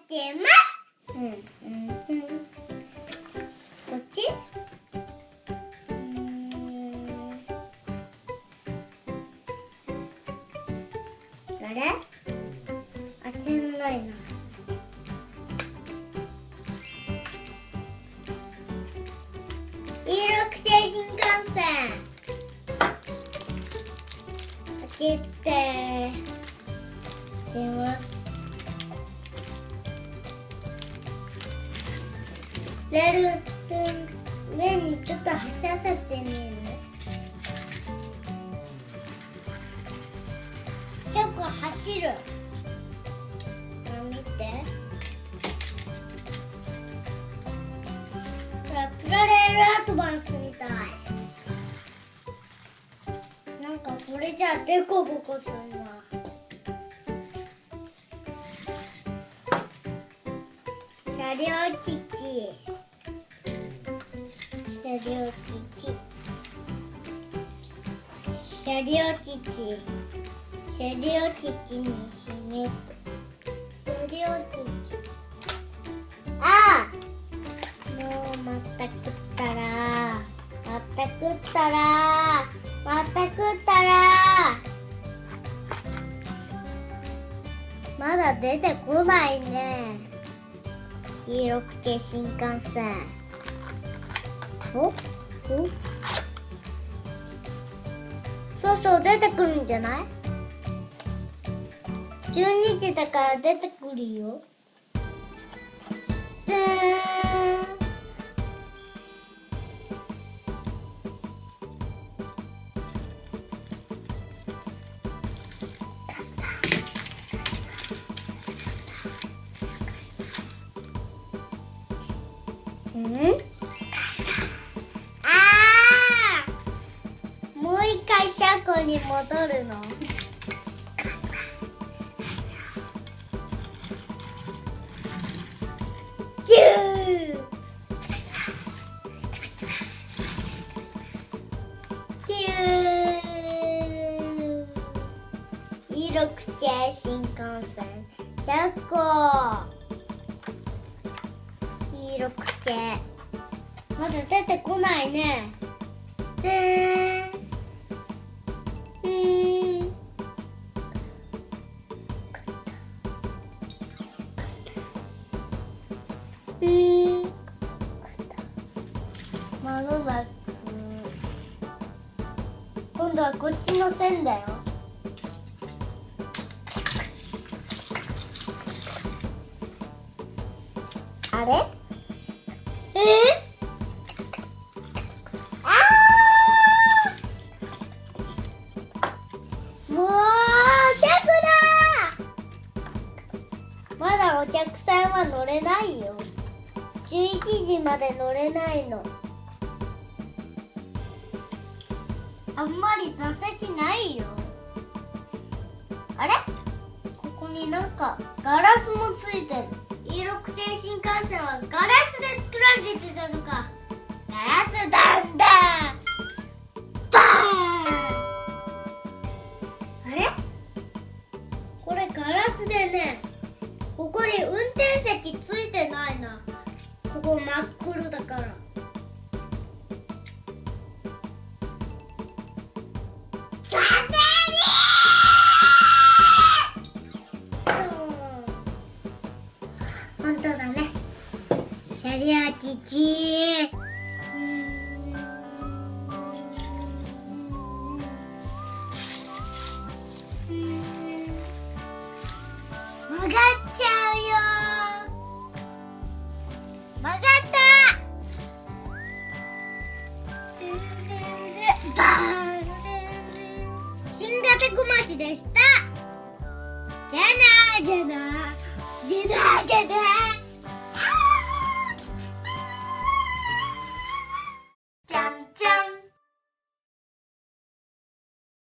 けます。こっち？あれ？開けないな。黄色くて新幹線。開けて出ます。レール上にちょっと走らせてみる。結構走る。見て。プラレールアドバンスみたい。なんかこれじゃデコボコするな。車両基地。車両基地。車両基地。車両基地に閉めて。車両基地。ああ、もうまた食ったら、また食ったら、また食ったら。まだ出てこないね。黄色くて新幹線。お？そうそう、出てくるんじゃない？12時だから出てくるよ。もう一回車庫に戻るの？黄色くて新幹線車庫。黄色くてまだ出てこないね。まもなく今度はこっちの線だよ。あれ？もうシャクだ。まだお客さんは乗れないよ。11時まで乗れないの。あんまり座席ないよ。あれ？ここになんかガラスもついてる。黄色くて新幹線はガラスで作られてたのか。ガラスだんだバーン。あれ？これガラスでね、ここに運転席ついてないな。ここ真っ黒だから。本当だね。車両基地。曲がっちゃうよ。曲がった。バーン。新型小町でした。じゃなーじゃなーじゃなーじゃなー。